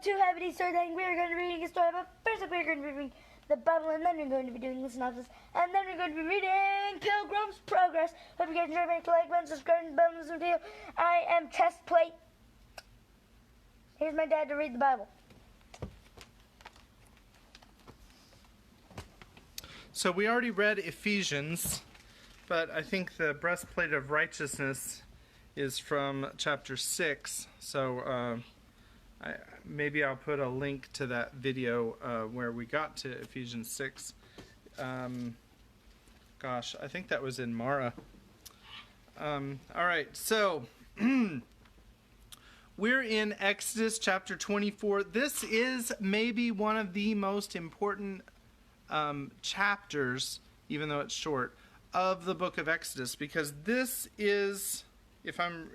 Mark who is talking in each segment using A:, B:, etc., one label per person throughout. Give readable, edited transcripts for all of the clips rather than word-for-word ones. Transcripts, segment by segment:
A: to Happy Easter Thing. We are going to be reading a story, but first we're going to be reading the Bible, and then we're going to be doing the synopsis, and then we're going to be reading Pilgrim's Progress. Hope you guys enjoy. Make a like button, subscribe, and bell this video. I am Chest Plate. Here's my dad to read the Bible.
B: So we already read Ephesians, but I think the breastplate of righteousness is from chapter 6. So maybe I'll put a link to that video where we got to Ephesians 6. Gosh, I think that was in Mara. All right, so we're in Exodus chapter 24. This is maybe one of the most important chapters, even though it's short, of the book of Exodus, because this is, if I'm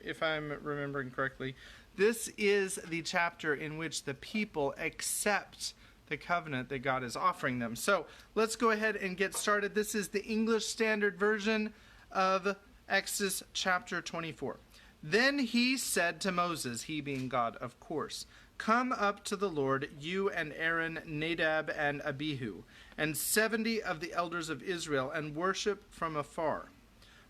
B: remembering correctly, this is the chapter in which the people accept the covenant that God is offering them. So let's go ahead and get started. This is the English Standard Version of Exodus chapter 24. Then he said to Moses, he being God, of course, "Come up to the Lord, you and Aaron, Nadab, and Abihu, and 70 of the elders of Israel, and worship from afar.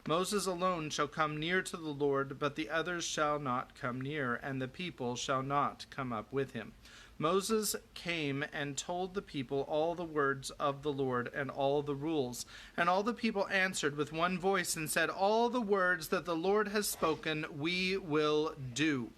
B: Moses alone shall come near to the Lord, but the others shall not come near, and the people shall not come up with him." Moses came and told the people all the words of the Lord and all the rules. And all the people answered with one voice and said, "All the words that the Lord has spoken we will do."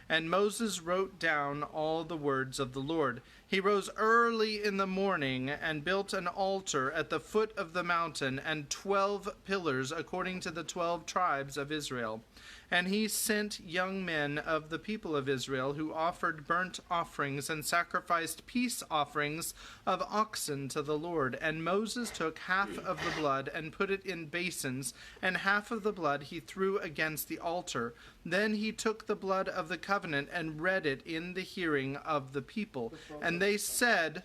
B: And Moses wrote down all the words of the Lord. He rose early in the morning and built an altar at the foot of the mountain and 12 pillars according to the 12 tribes of Israel. And he sent young men of the people of Israel who offered burnt offerings and sacrificed peace offerings of oxen to the Lord. And Moses took half of the blood and put it in basins, and half of the blood he threw against the altar. Then he took the blood of the covenant and read it in the hearing of the people. And they said,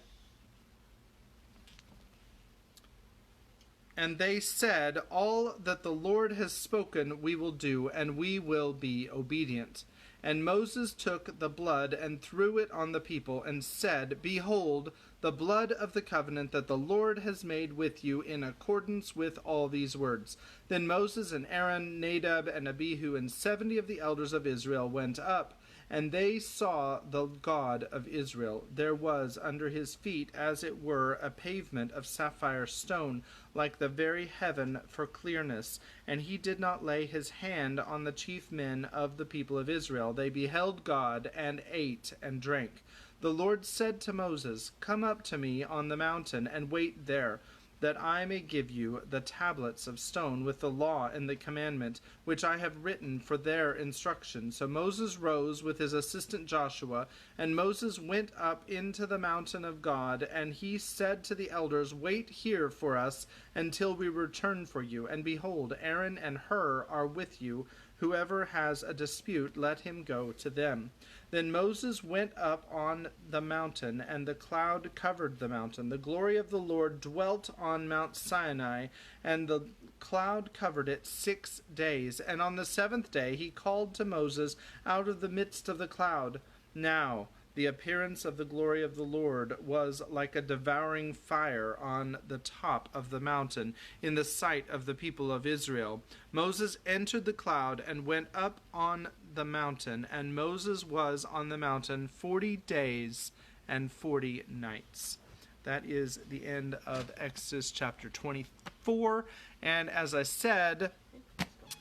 B: "All that the Lord has spoken we will do, and we will be obedient." And Moses took the blood and threw it on the people and said, "Behold, the blood of the covenant that the Lord has made with you in accordance with all these words." Then Moses and Aaron, Nadab and Abihu, and 70 of the elders of Israel went up. And they saw the God of Israel. There was under his feet, as it were, a pavement of sapphire stone, like the very heaven for clearness. And he did not lay his hand on the chief men of the people of Israel. They beheld God and ate and drank. The Lord said to Moses, "Come up to me on the mountain and wait there, that I may give you the tablets of stone with the law and the commandment, which I have written for their instruction." So Moses rose with his assistant Joshua, and Moses went up into the mountain of God, and he said to the elders, "Wait here for us until we return for you. And behold, Aaron and Hur are with you. Whoever has a dispute, let him go to them." Then Moses went up on the mountain, and the cloud covered the mountain. The glory of the Lord dwelt on Mount Sinai, and the cloud covered it 6 days. And on the 7th day he called to Moses out of the midst of the cloud. Now the appearance of the glory of the Lord was like a devouring fire on the top of the mountain in the sight of the people of Israel. Moses entered the cloud and went up on the mountain, and Moses was on the mountain 40 days and 40 nights. That is the end of Exodus chapter 24. And as I said,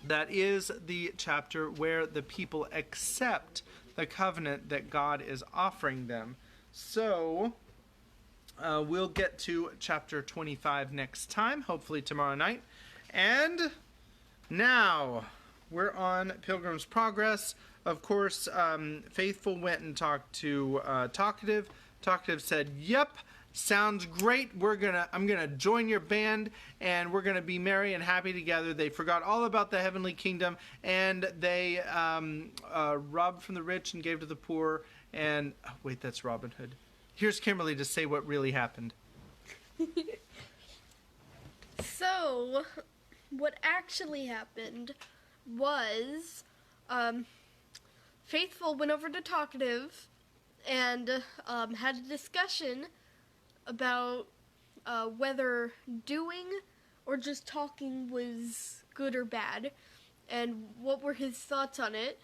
B: that is the chapter where the people accept the covenant that God is offering them. So we'll get to chapter 25 next time, hopefully tomorrow night. And now we're on Pilgrim's Progress. Of course, Faithful went and talked to Talkative. Talkative said, "Yep, sounds great. I'm gonna join your band, and we're gonna be merry and happy together." They forgot all about the heavenly kingdom, and they robbed from the rich and gave to the poor. And wait, that's Robin Hood. Here's Kimberly to say what really happened.
C: So, what actually happened was, Faithful went over to Talkative and had a discussion about whether doing or just talking was good or bad, and what were his thoughts on it.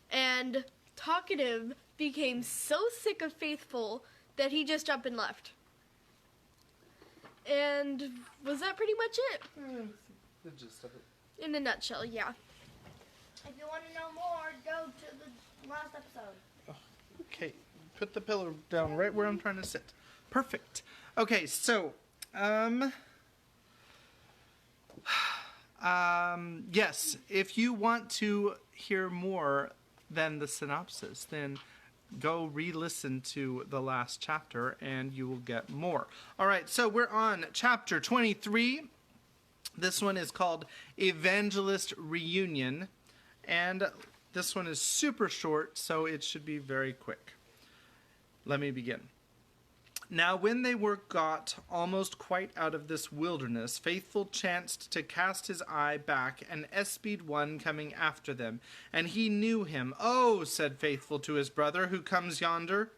C: And Talkative became so sick of Faithful that he just up and left. And was that pretty much it?
B: The gist of it.
C: In a nutshell, yeah.
A: If you want to know more, go to the last episode.
B: Okay, put the pillow down right where I'm trying to sit. Perfect. Okay, so, yes, if you want to hear more than the synopsis, then go re-listen to the last chapter and you will get more. All right, so we're on chapter 23. This one is called Evangelist Reunion, and this one is super short, so it should be very quick. Let me begin. Now when they were got almost quite out of this wilderness, Faithful chanced to cast his eye back and espied one coming after them, and he knew him. "Oh," said Faithful to his brother, "who comes yonder?"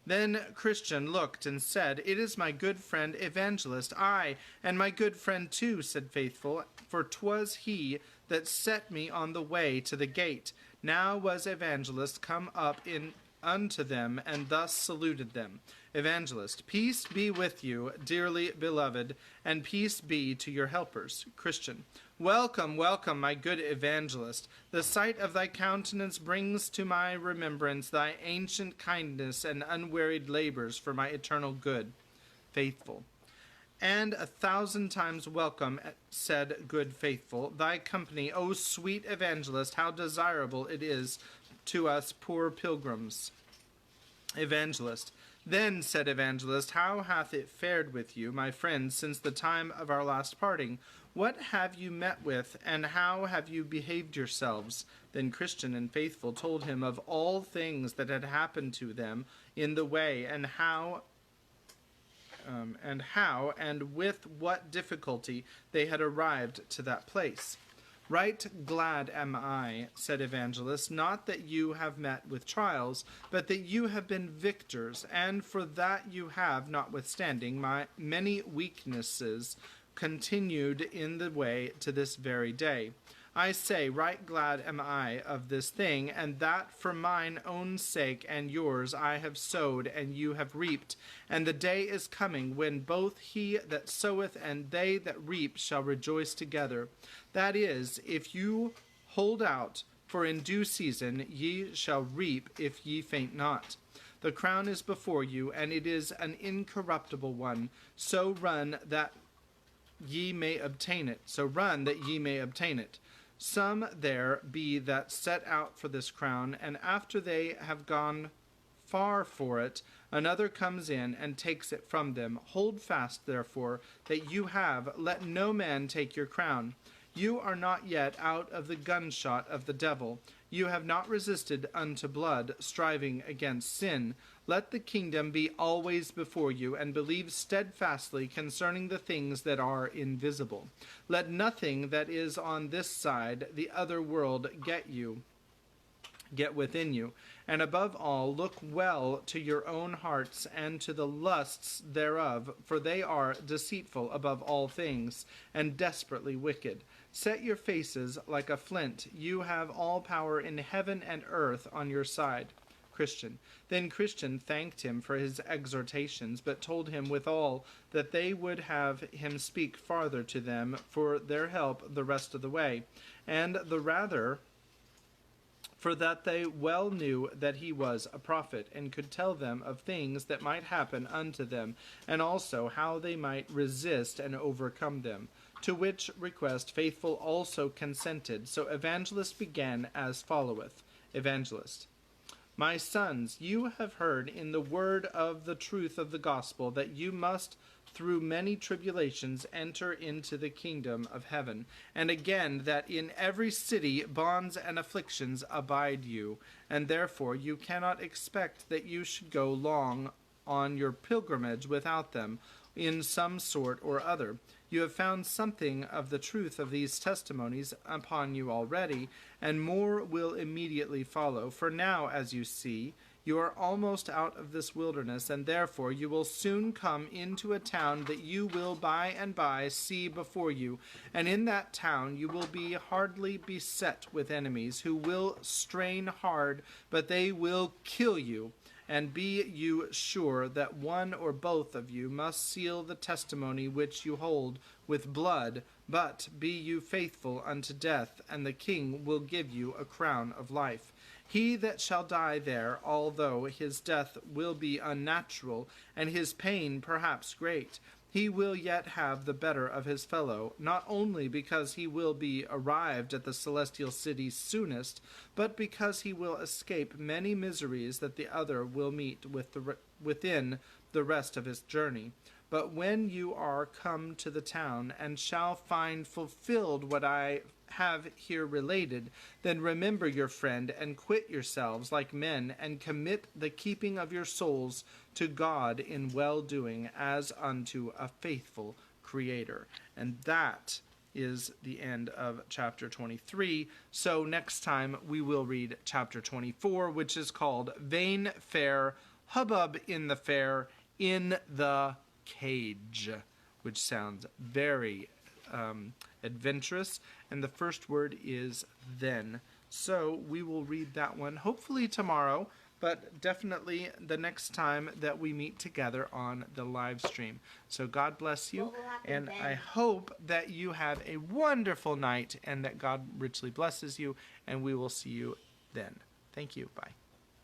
B: Then Christian looked and said, "It is my good friend Evangelist." "Aye, and my good friend too," said Faithful, "for 'twas he that set me on the way to the gate." Now was Evangelist come up in unto them, and thus saluted them. Evangelist, "Peace be with you, dearly beloved, and peace be to your helpers." Christian, "Welcome, welcome, my good Evangelist. The sight of thy countenance brings to my remembrance thy ancient kindness and unwearied labors for my eternal good." Faithful, "And 1,000 times welcome," said good Faithful, "thy company, O sweet Evangelist, how desirable it is to us poor pilgrims." Evangelist, "Then," said Evangelist, "how hath it fared with you, my friends, since the time of our last parting? What have you met with, and how have you behaved yourselves?" Then Christian and Faithful told him of all things that had happened to them in the way, and how and with what difficulty they had arrived to that place. "Right glad am I," said Evangelist, "not that you have met with trials, but that you have been victors, and for that you have, notwithstanding my many weaknesses, continued in the way to this very day. I say, right glad am I of this thing, and that for mine own sake and yours I have sowed, and you have reaped. And the day is coming when both he that soweth and they that reap shall rejoice together. That is, if you hold out, for in due season ye shall reap if ye faint not. The crown is before you, and it is an incorruptible one. So run that ye may obtain it. Some there be that set out for this crown, and after they have gone far for it, another comes in and takes it from them. Hold fast, therefore, that you have. Let no man take your crown. You are not yet out of the gunshot of the devil. You have not resisted unto blood, striving against sin. Let the kingdom be always before you, and believe steadfastly concerning the things that are invisible. Let nothing that is on this side the other world get within you. And above all, look well to your own hearts and to the lusts thereof, for they are deceitful above all things, and desperately wicked. Set your faces like a flint. You have all power in heaven and earth on your side. Christian. Then Christian thanked him for his exhortations, but told him withal that they would have him speak farther to them for their help the rest of the way, and the rather for that they well knew that he was a prophet, and could tell them of things that might happen unto them, and also how they might resist and overcome them. To which request Faithful also consented. So Evangelist began as followeth. Evangelist. My sons, you have heard in the word of the truth of the gospel that you must through many tribulations enter into the kingdom of heaven, and again that in every city bonds and afflictions abide you, and therefore you cannot expect that you should go long on your pilgrimage without them in some sort or other. You have found something of the truth of these testimonies upon you already, and more will immediately follow. For now, as you see, You are almost out of this wilderness, and therefore you will soon come into a town that you will by and by see before you. And in that town you will be hardly beset with enemies, who will strain hard, but they will kill you. And be you sure that one or both of you must seal the testimony which you hold with blood, but be you faithful unto death, and the king will give you a crown of life. He that shall die there, although his death will be unnatural, and his pain perhaps great, he will yet have the better of his fellow, not only because he will be arrived at the celestial city soonest, but because he will escape many miseries that the other will meet within the rest of his journey. But when you are come to the town, and shall find fulfilled what I have here related, then remember your friend, and quit yourselves like men, and commit the keeping of your souls to God in well-doing, as unto a faithful Creator. And that is the end of chapter 23. So next time we will read chapter 24, which is called Vain Fair, Hubbub in the Fair, in the Cage, which sounds very adventurous. And the first word is then. So we will read that one hopefully tomorrow, but definitely the next time that we meet together on the live stream. So God bless you, and
A: then?
B: I hope that you have a wonderful night and that God richly blesses you, and we will see you then. Thank you. Bye.